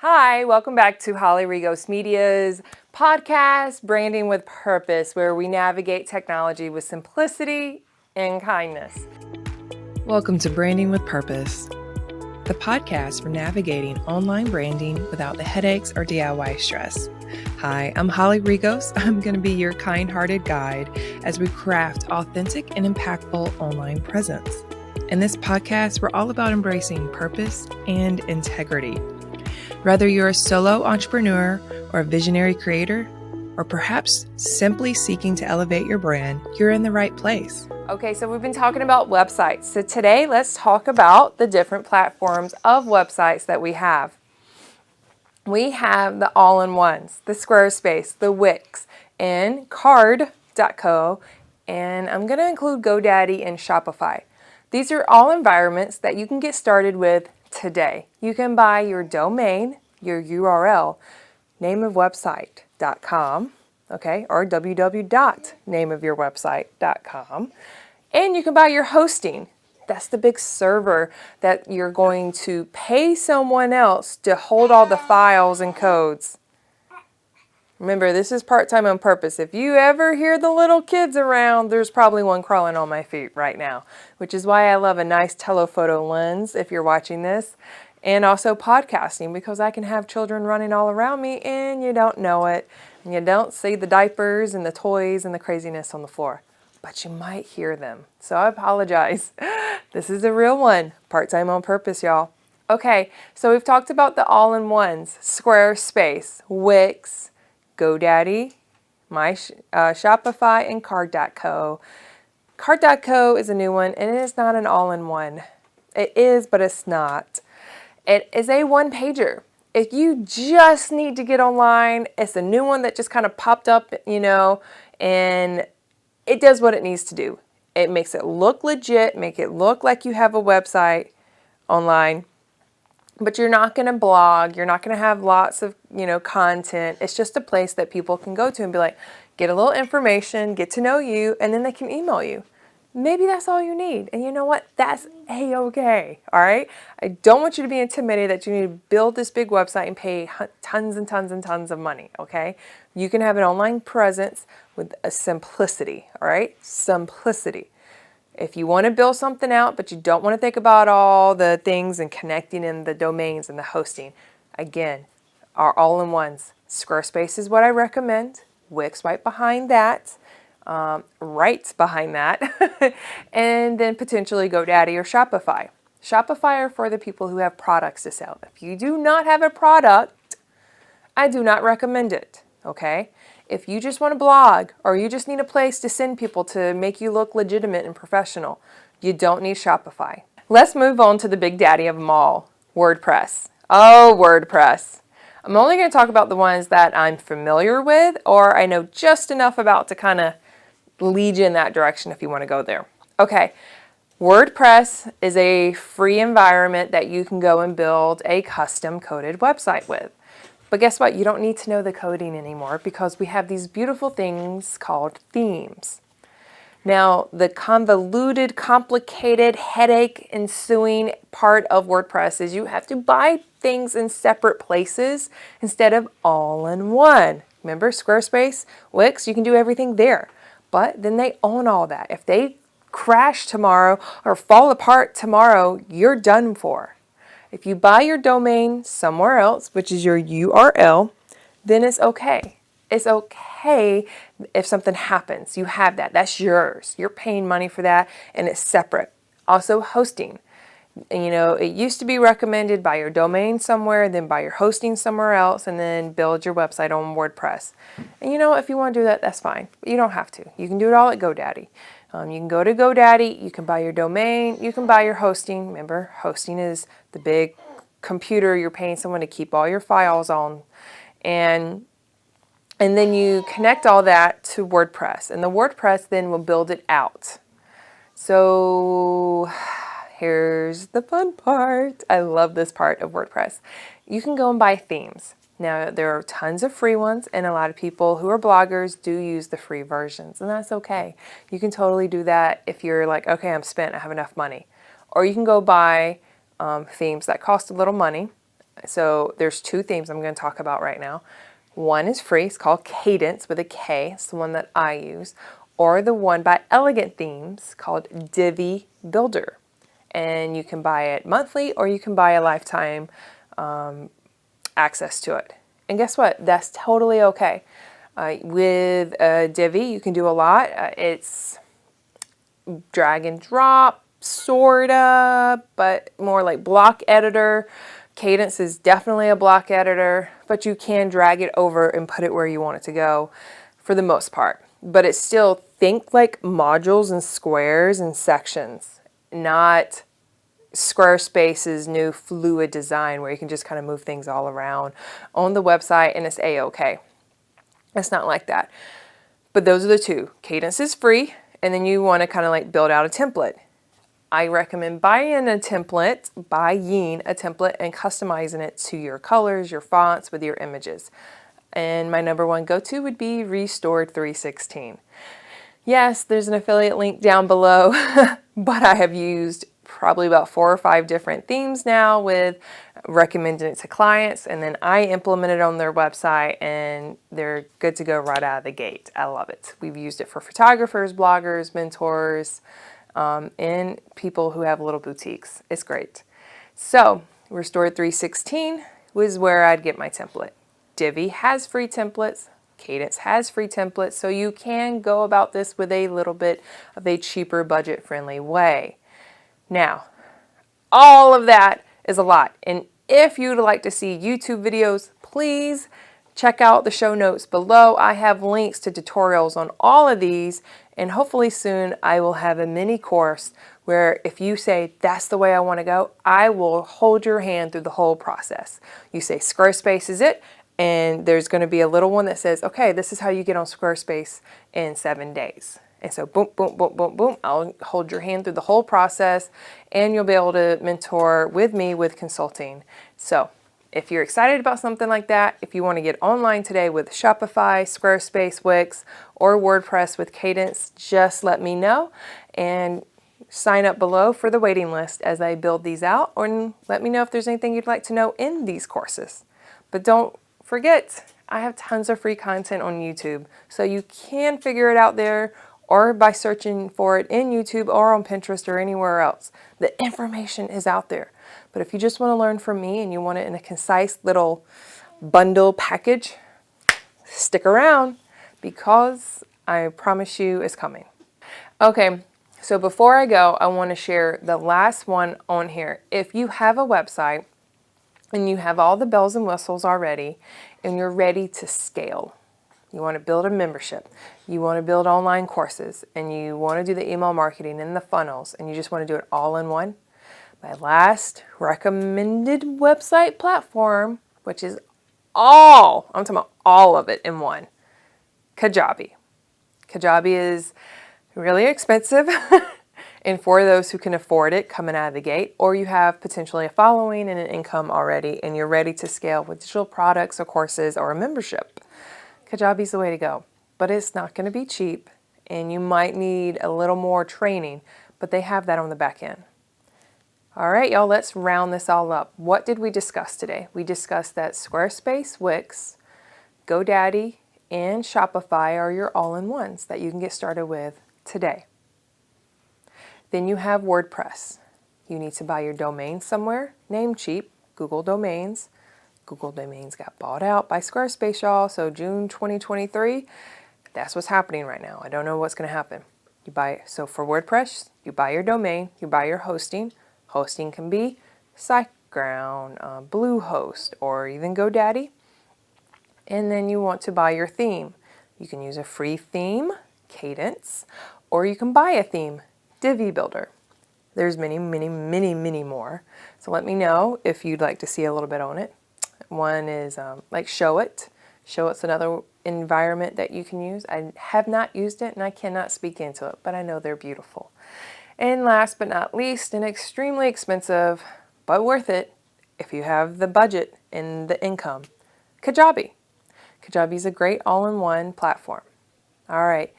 Hi, welcome back to Holly Rigos Media's podcast, Branding with Purpose, where we navigate technology with simplicity and kindness. Welcome to Branding with Purpose, the podcast for navigating online branding without the headaches or DIY stress. Hi, I'm Holly Rigos. I'm going to be your kind-hearted guide as we craft authentic and impactful online presence. In this podcast, we're all about embracing purpose and integrity. Whether you're a solo entrepreneur or a visionary creator, or perhaps simply seeking to elevate your brand, you're in the right place. Okay, so we've been talking about websites. So today, let's talk about the different platforms of websites that we have. We have the all-in-ones, the Squarespace, the Wix, and card.co, and I'm going to include GoDaddy and Shopify. These are all environments that you can get started with today. You can buy your domain, your URL, nameofwebsite.com, okay, or www.nameofyourwebsite.com, and you can buy your hosting. That's the big server that you're going to pay someone else to hold all the files and codes. Remember, this is part-time on purpose. If you ever hear the little kids around, there's probably one crawling on my feet right now, which is why I love a nice telephoto lens if you're watching this, and also podcasting, because I can have children running all around me and you don't know it, and you don't see the diapers and the toys and the craziness on the floor, but you might hear them. So I apologize. This is a real one. Part-time on purpose, y'all. Okay, so we've talked about the all-in-ones, Squarespace, Wix, GoDaddy, Shopify, and card.co. Card.co is a new one, and it is not an all-in-one. It is, but it's not. It is a one-pager. If you just need to get online, it's a new one that just kind of popped up, and it does what it needs to do. It makes it look legit, make it look like you have a website online. But you're not going to blog. You're not going to have lots of, content. It's just a place that people can go to and be like, get a little information, get to know you, and then they can email you. Maybe that's all you need. And you know what? That's A-okay. All right? I don't want you to be intimidated that you need to build this big website and pay tons and tons and tons of money. Okay? You can have an online presence with a simplicity. All right? Simplicity. If you want to build something out, but you don't want to think about all the things and connecting in the domains and the hosting, again, our all-in-ones. Squarespace is what I recommend. Wix right behind that. Right behind that. And then potentially GoDaddy or Shopify. Shopify are for the people who have products to sell. If you do not have a product, I do not recommend it. Okay? If you just want to blog or you just need a place to send people to make you look legitimate and professional, you don't need Shopify. Let's move on to the big daddy of them all, WordPress. Oh, WordPress. I'm only going to talk about the ones that I'm familiar with or I know just enough about to kind of lead you in that direction if you want to go there. Okay, WordPress is a free environment that you can go and build a custom coded website with. But guess what? You don't need to know the coding anymore because we have these beautiful things called themes. Now, the convoluted, complicated, headache-ensuing part of WordPress is you have to buy things in separate places instead of all in one. Remember Squarespace, Wix, you can do everything there. But then they own all that. If they crash tomorrow or fall apart tomorrow, you're done for. If you buy your domain somewhere else, which is your URL, then it's okay. It's okay if something happens. You have that. That's yours. You're paying money for that, and it's separate. Also, hosting. And, it used to be recommended buy your domain somewhere, then buy your hosting somewhere else, and then build your website on WordPress. And if you want to do that, that's fine. But you don't have to. You can do it all at GoDaddy. You can go to GoDaddy, you can buy your domain, you can buy your hosting. Remember, hosting is the big computer you're paying someone to keep all your files on. And then you connect all that to WordPress. And the WordPress then will build it out. So here's the fun part. I love this part of WordPress. You can go and buy themes. Now, there are tons of free ones, and a lot of people who are bloggers do use the free versions, and that's okay. You can totally do that if you're like, okay, I'm spent, I have enough money. Or you can go buy themes that cost a little money, So there's two themes I'm going to talk about right now. One is free. It's called Cadence with a K. It's the one that I use. Or the one by Elegant Themes called Divi Builder. And you can buy it monthly or you can buy a lifetime access to it. And guess what? That's totally okay. With Divi, you can do a lot. It's drag and drop, sorta, but more like block editor. Cadence is definitely a block editor, but you can drag it over and put it where you want it to go for the most part. But it's still, think like modules and squares and sections, not Squarespace's new fluid design where you can just kind of move things all around on the website and it's a-okay. It's not like that. But those are the two. Cadence is free, and then you want to kind of like build out a template. I recommend buying a template and customizing it to your colors, your fonts, with your images. And my number one go-to would be Restored 316. Yes, there's an affiliate link down below, but I have used probably about 4 or 5 different themes now with recommending it to clients, and then I implement it on their website and they're good to go right out of the gate. I love it. We've used it for photographers, bloggers, mentors, and people who have little boutiques. It's great. So Restored 316 was where I'd get my template. Divi has free templates. Cadence has free templates, so you can go about this with a little bit of a cheaper, budget-friendly way. Now, all of that is a lot, and if you'd like to see YouTube videos, please check out the show notes below. I have links to tutorials on all of these, and hopefully soon I will have a mini course where if you say, that's the way I want to go, I will hold your hand through the whole process. You say Squarespace is it, and there's going to be a little one that says, okay, this is how you get on Squarespace in 7 days. And so boom, boom, boom, boom, boom, I'll hold your hand through the whole process, and you'll be able to mentor with me with consulting. So if you're excited about something like that, if you want to get online today with Shopify, Squarespace, Wix, or WordPress with Cadence, just let me know and sign up below for the waiting list as I build these out, or let me know if there's anything you'd like to know in these courses. But don't forget, I have tons of free content on YouTube, so you can figure it out there or by searching for it in YouTube or on Pinterest or anywhere else. The information is out there. But if you just want to learn from me and you want it in a concise little bundle package, stick around because I promise you it's coming. Okay, so before I go, I want to share the last one on here. If you have a website and you have all the bells and whistles already and you're ready to scale, you want to build a membership, you want to build online courses, and you want to do the email marketing and the funnels, and you just want to do it all in one, my last recommended website platform, which is I'm talking about all of it in one, Kajabi. Kajabi is really expensive, and for those who can afford it coming out of the gate, or you have potentially a following and an income already, and you're ready to scale with digital products or courses or a membership, Kajabi's the way to go. But it's not going to be cheap, and you might need a little more training, but they have that on the back end. All right, y'all, let's round this all up. What did we discuss today? We discussed that Squarespace, Wix, GoDaddy, and Shopify are your all-in-ones that you can get started with today. Then you have WordPress. You need to buy your domain somewhere, Namecheap, Google Domains. Google Domains got bought out by Squarespace, y'all, so June 2023, that's what's happening right now. I don't know what's going to happen. So for WordPress, you buy your domain, you buy your hosting. Hosting can be SiteGround, Bluehost, or even GoDaddy. And then you want to buy your theme. You can use a free theme, Cadence, or you can buy a theme, Divi Builder. There's many, many, many, many more. So let me know if you'd like to see a little bit on it. One is like Showit. Showit's another environment that you can use. I have not used it and I cannot speak into it, but I know they're beautiful. And last but not least, and extremely expensive, but worth it if you have the budget and the income, Kajabi. Kajabi is a great all-in-one platform. All right.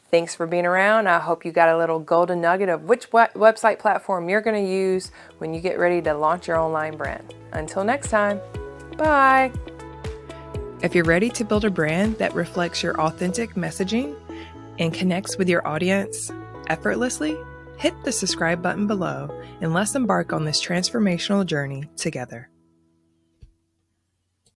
Thanks for being around. I hope you got a little golden nugget of which website platform you're going to use when you get ready to launch your online brand. Until next time, bye. If you're ready to build a brand that reflects your authentic messaging and connects with your audience effortlessly, hit the subscribe button below and let's embark on this transformational journey together.